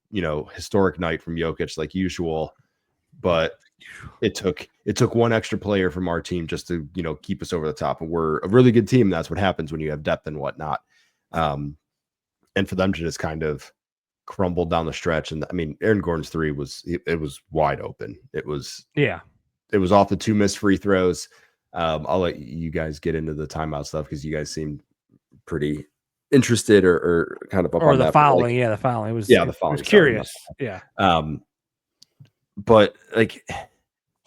historic night from Jokic like usual, but it took one extra player from our team just to, keep us over the top. And we're a really good team. That's what happens when you have depth and whatnot. And for them to just kind of crumble down the stretch. And I mean, Aaron Gordon's three was wide open. It was off the 2 missed free throws. I'll let you guys get into the timeout stuff because you guys seem pretty interested or kind of up or on the that. Fouling. The fouling. The fouling. It was curious. Yeah. But like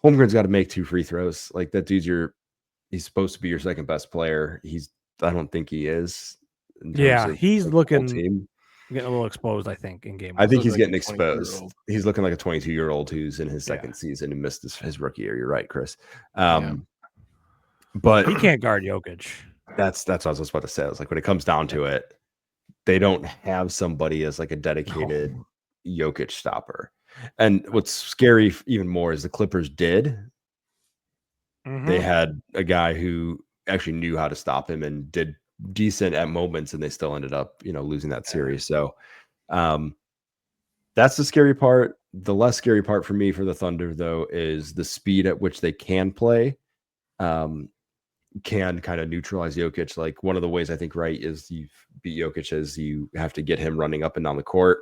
Holmgren's got to make 2 free throws. Like that dude's he's supposed to be your second best player. I don't think he is. He's looking getting a little exposed, I think, in game. I think he's getting exposed. He's looking like a 22-year-old who's in his second season and missed his rookie year. You're right, Chris. But he can't guard Jokic. That's what I was about to say. I was like, when it comes down to it, they don't have somebody as like a dedicated Jokic stopper. And what's scary even more is the Clippers did. Mm-hmm. They had a guy who actually knew how to stop him and did decent at moments, and they still ended up, losing that series. So that's the scary part. The less scary part for me for the Thunder, though, is the speed at which they can play. Can kind of neutralize Jokic. Like one of the ways I think, right, is you beat Jokic is you have to get him running up and down the court.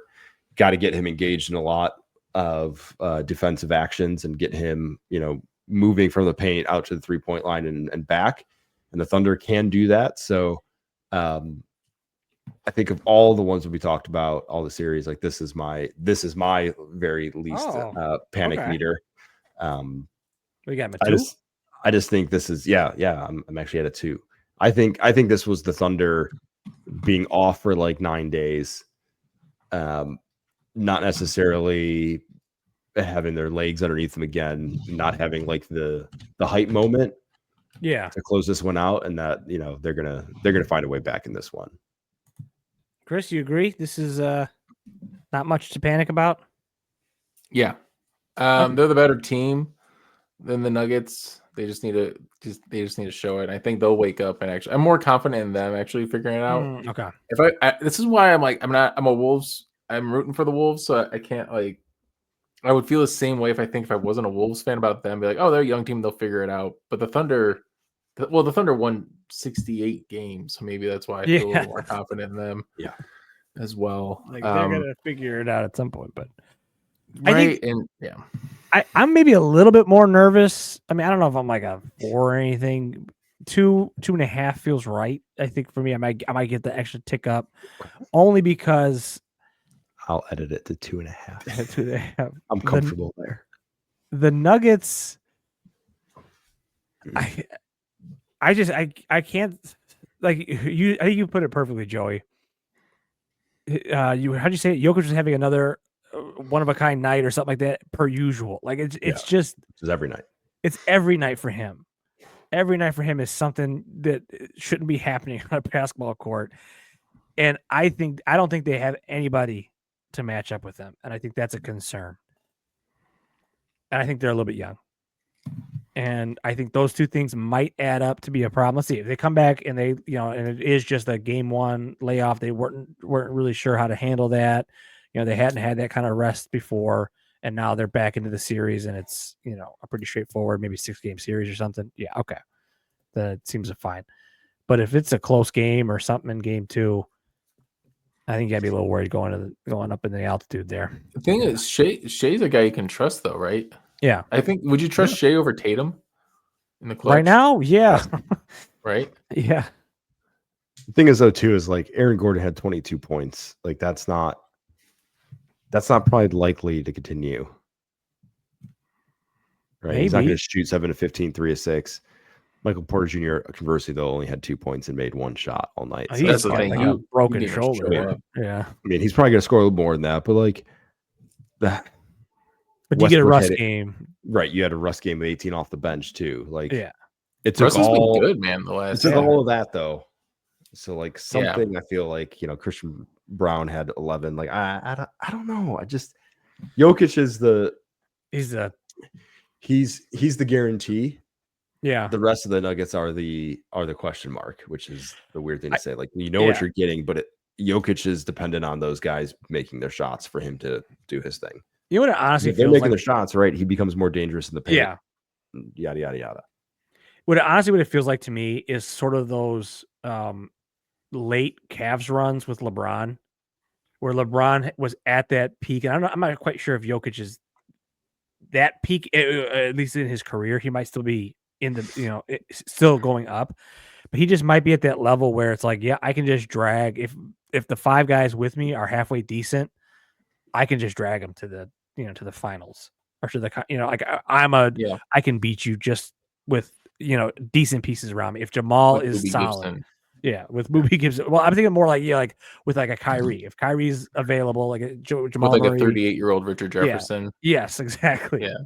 Got to get him engaged in a lot of defensive actions and get him, moving from the paint out to the 3-point line and back. And the Thunder can do that. So I think of all the ones that we talked about, all the series, like this is my very least panic meter. We got two. I just think this is I'm actually at a 2. I think this was the Thunder being off for like 9 days, not necessarily having their legs underneath them again, not having like the hype moment, to close this one out, and that they're gonna find a way back in this one. Chris, you agree? This is not much to panic about. Yeah, they're the better team than the Nuggets. They just need to show it. I think they'll wake up and I'm more confident in them actually figuring it out. Okay. This is why I'm a Wolves. I'm rooting for the Wolves, so I can't I would feel the same way if I wasn't a Wolves fan about them. Be like, oh, they're a young team, they'll figure it out. But the Thunder won 68 games, so maybe that's why I feel a little more confident in them. Yeah, as well. Like they're gonna figure it out at some point, but I'm maybe a little bit more nervous. I mean, I don't know if I'm like a 4 or anything. 2.5 feels right. I think for me, I might get the extra tick up, only because I'll edit it to 2.5. 2.5. I'm comfortable there. The Nuggets, I can't, like you. I think you put it perfectly, Joey. How'd you say it? Jokic was having another one of a kind night or something like that per usual. Like it's just every night. It's every night for him. Every night for him is something that shouldn't be happening on a basketball court. And I don't think they have anybody to match up with them. And I think that's a concern. And I think they're a little bit young. And I think those two things might add up to be a problem. Let's see if they come back and they, and it is just a game 1 layoff. They weren't really sure how to handle that. They hadn't had that kind of rest before, and now they're back into the series, and it's, a pretty straightforward, maybe 6-game series or something. Yeah. Okay. That seems fine. But if it's a close game or something in game 2, I think you gotta be a little worried going up in the altitude there. The thing is, Shea's a guy you can trust, though, right? Yeah. I think. Would you trust Shea over Tatum in the clutch right now? Yeah. Right. Yeah. The thing is, though, too, is like Aaron Gordon had 22 points. Like that's not probably likely to continue. Right. Maybe. He's not going to shoot 7 of 15, 3 of 6. Michael Porter Jr. conversely though only had 2 points and made 1 shot all night. Oh, So That's he's the thing. like a broken didn't even shoulder. show up. Yeah. I mean, he's probably going to score a little more than that, but like that. But you get a Westbrook Russ had game. Right, you had a Russ game with 18 off the bench too. Like, Yeah. it took Russ has been all good, man. The it last took Yeah. all of that though. So like Yeah. something I feel like Christian Brown had 11. Like I don't know. I just Jokic is He's a he's the guarantee. yeah. The rest of the Nuggets are the question mark, which is the weird thing to say. Like what yeah. you're getting, but Jokic is dependent on those guys making their shots for him to do his thing. You know what it honestly If they're feels making like? their shots, right? He becomes more dangerous in the paint. Yeah. Yada yada yada. What it feels like to me is sort of those late Cavs runs with LeBron, where LeBron was at that peak, and I'm not quite sure if Jokic is that peak, at least in his career. He might still be in the still going up, but he just might be at that level where it's like, yeah, I can just drag if the 5 guys with me are halfway decent, I can just drag them to the finals or to the like I can beat you just with decent pieces around me. If Jamal With is Boobie solid. Gibson. Yeah, with Boobie Gibson. Well, I'm thinking more like with like a Kyrie. If Kyrie's available, like a Jamal With like Murray. a 38-year-old Richard Jefferson. Yes, exactly. Yeah.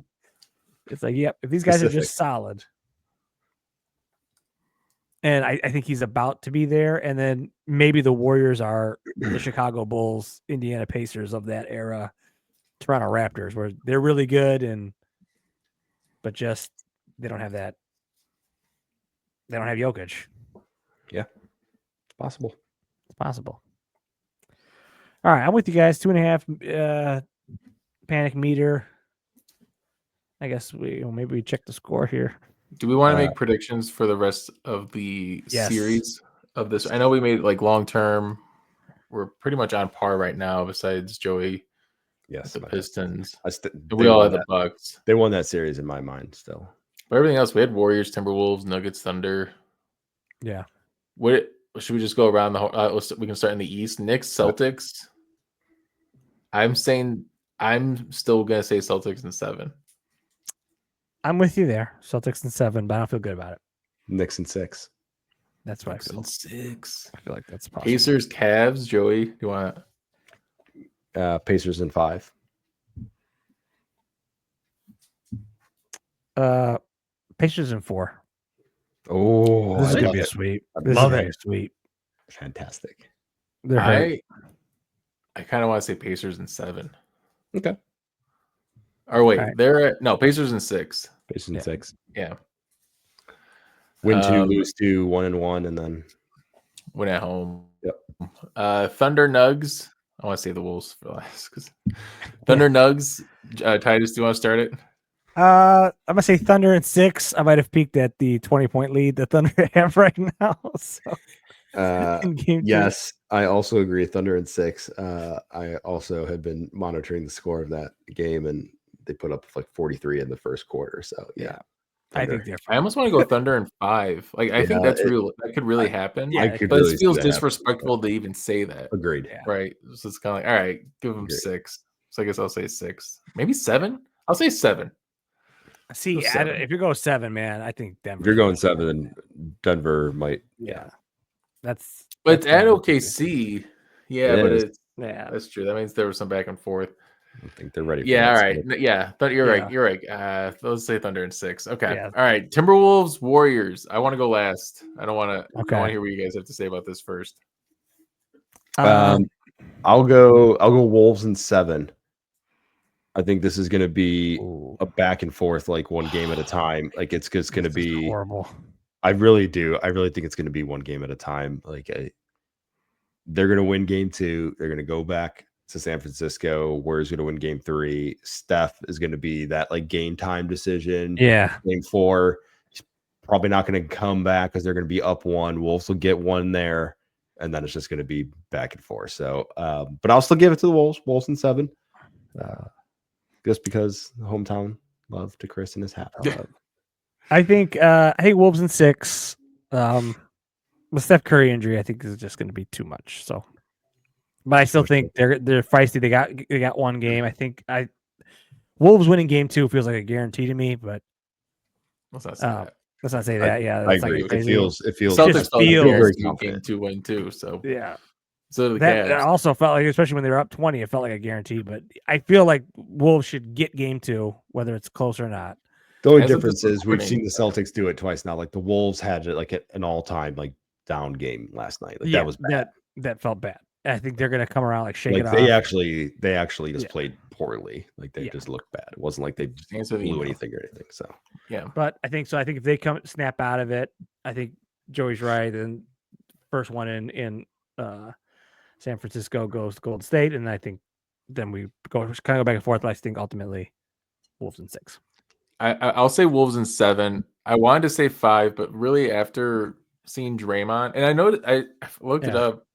It's like, yep, if these guys are Specific. just solid. And I think he's about to be there. And then maybe the Warriors are the Chicago Bulls, Indiana Pacers of that era, Toronto Raptors, where they're really good but just they don't have that. They don't have Jokic. It's possible. It's possible. All right, I'm with you guys. 2.5 panic meter. I guess maybe we check the score here. Do we want to make predictions for the rest of the Yes. series of this? I know we made like long term. We're pretty much on par right now, besides Joey. Yes, The Pistons. they We all won had the Bucks. They won that series in my mind still. But everything else, we had Warriors, Timberwolves, Nuggets, Thunder. Yeah. What should we just go around the whole? We can start in the East. Knicks, Celtics. I'm still gonna say Celtics in 7. I'm with you there. Celtics in 7, but I don't feel good about it. Knicks in 6. That's what Knicks I feel. in 6. I feel like that's possible. Pacers, Cavs, Joey. Do you want? Pacers in 5. Pacers in 4. Oh, This is I gonna love be a it. sweep. I This is love gonna be it. a sweep. Fantastic. They're hurt. I kind of want to say Pacers in 7. Okay. Or wait, All right. they're at Pacers in 6. Pacers in 6. Yeah. Win 2, lose 2, 1-1, and then Win at home. Yep. Thunder Nugs. I want to say the Wolves for last because Thunder Nugs. Titus, do you want to start it? I'm gonna say Thunder in 6. I might have peaked at the 20-point lead the Thunder have right now. So in game 2. yes, I also agree. Thunder in 6. I also had been monitoring the score of that game, and they put up like 43 in the first quarter. So yeah, I think they're I almost want to go Thunder in 5. Like I think that's real. That could really happen. Yeah, I could but really it feels see that disrespectful to even say that. Agreed. Yeah. Right. So it's kind of like, all right, give them Agreed. 6. So I guess I'll say 6. Maybe 7. I'll say 7. See, Go 7. if you go 7, man, I think Denver. If you're going 7, then Denver might. Yeah. That's But it's at kinda- OKC. Yeah, It but is. it's Yeah. that's true. That means there was some back and forth. I don't think they're ready for Yeah, that. all right. Yeah, you're Yeah. right. You're right. Let's say Thunder in 6. Okay. Yeah. All right. Timberwolves, Warriors. I want to go last. I don't want to. Okay. I want to hear what you guys have to say about this first. I'll go Wolves in 7. I think this is going to be a back and forth, like one game at a time. Like it's just going to be horrible. I really do. I really think it's going to be one game at a time. Like they're going to win game 2. They're going to go back to San Francisco. Warriors going to win game 3. Steph is going to be that like game time decision. Yeah. Game 4, he's probably not going to come back because they're going to be up 1. Wolves will get 1 there, and then it's just going to be back and forth. So, but I'll still give it to the Wolves. Wolves in 7. Just because the hometown love to Chris and his hat. I think Wolves in 6. With Steph Curry injury, I think this is just going to be too much. So, but I still think they're feisty. They got one game. I think Wolves winning game 2 feels like a guarantee to me. But Let's not say that. Let's not say that. Yeah, I that's like agree. crazy. It feels. Celtics just felt like feels a very guaranteed game confident. 2 win too. So Yeah. so did the That Cavs. also felt like, especially when they were up 20, it felt like a guarantee. But I feel like Wolves should get game 2, whether it's close or not. The only As of difference this is we've seen recording, the Celtics do it twice now. Like the Wolves had it like an all-time like down game last night. Like that was bad. That felt bad. I think they're going to come around like shake Like it they off. actually just Yeah. played poorly. Like they Yeah. just looked bad. It wasn't like they answer the blew email. anything or anything. So Yeah. But I think so. I think if they come snap out of it, I think Joey's right. And first one in San Francisco goes to Golden State, and I think then we kind of go back and forth. But I think ultimately Wolves in 6. I'll say Wolves in 7. I wanted to say 5, but really after seeing Draymond, and I know that I looked it up.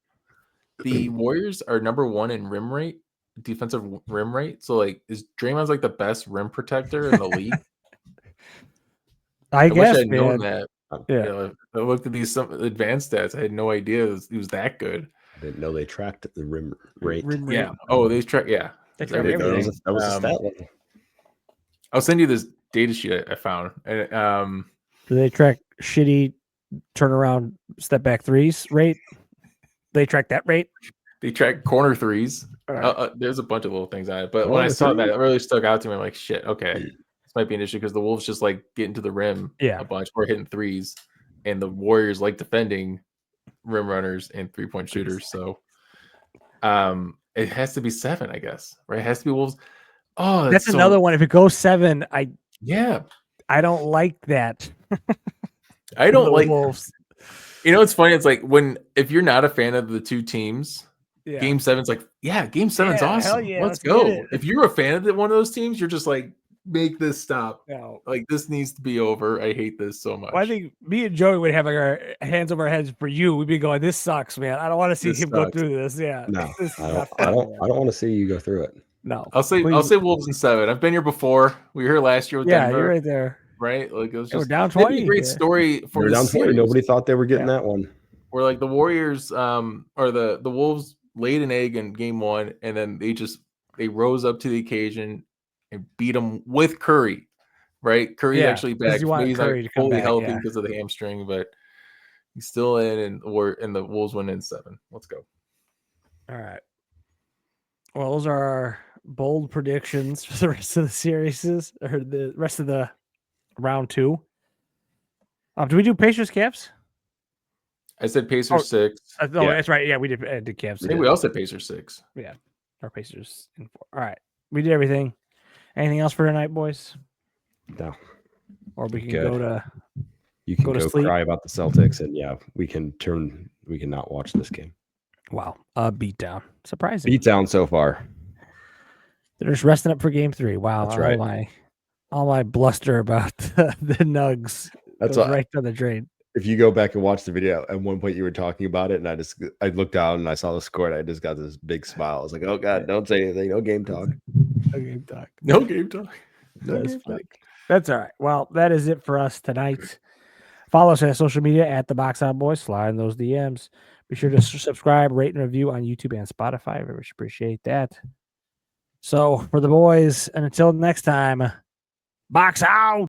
The Warriors are number 1 in rim rate, defensive rim rate. So like, is Draymond's like the best rim protector in the league? I guess, wish I'd known man. that. Yeah. You know, I looked at these some advanced stats. I had no idea he was that good. I didn't know they tracked the rim rate. Yeah. Oh, they track. Yeah. They That's track everything. everything. That was a stat line. I'll send you this data sheet I found. And Do they track shitty turnaround step back threes rate? They track that rate? they track corner threes. Right. There's a bunch of little things on it, but when Corner I saw three? that, it really stuck out to me. I'm like, shit. Okay, this might be an issue because the Wolves just like getting to the rim Yeah. a bunch or hitting threes, and the Warriors like defending rim runners and 3-point shooters. So, it has to be 7, I guess. Right? It has to be Wolves. Oh, That's another one. If it goes 7, I don't like that. I don't The like. Wolves. You know, it's funny. It's like if you're not a fan of the two teams, Yeah. Game 7's like, yeah, Game 7's Yeah, hell awesome. yeah, let's let's get go. it. If you're a fan of one of those teams, you're just like, make this stop. No. Like this needs to be over. I hate this so much. Well, I think me and Joey would have like our hands over our heads for you. We'd be going, "This sucks, man. I don't want to see This him go sucks. through this." Yeah. No, This is I not don't fun, man. want to see you go through it. No. I'll say Wolves in 7. I've been here before. We were here last year with Yeah, Denver, you're right there. right? Like it was They were just down it'd be 20. a great Yeah. story for They're the down 20. series. Nobody thought they were getting Yeah. that one. Where like the Warriors or the Wolves laid an egg in Game 1, and then they rose up to the occasion and beat them with Curry. Right, Curry's Yeah, actually 'cause back. you want Maybe he's Curry not to come fully back, healthy yeah. because of the hamstring, but he's still in, and the Wolves win in 7. Let's go. All right. Well, those are our bold predictions for the rest of the series or the rest of the round 2. Do we do Pacers Cavs? I said Pacers 6. No, Yeah. that's right. Yeah, we did Cavs. I think we all said Pacers 6. Yeah, our Pacers in 4. All right, we did everything. Anything else for tonight, boys? No. Or we can Good. You can go to go sleep. cry about the Celtics, and we can not watch this game. Wow, a beatdown. Surprising. Beat down so far. They're just resting up for Game 3. Wow, That's right. All my bluster about the Nugs That's goes why right down the drain. if you go back and watch the video, at one point you were talking about it, and I looked down and I saw the score, and I just got this big smile. I was like, "Oh God, don't say anything. No game talk. No game talk. No game talk. That's funny. That's all right. Well, that is it for us tonight. Follow us on social media at the Box Out Boys. Slide in those DMs. Be sure to subscribe, rate, and review on YouTube and Spotify. Very much appreciate that. So for the boys, and until next time, Box Out.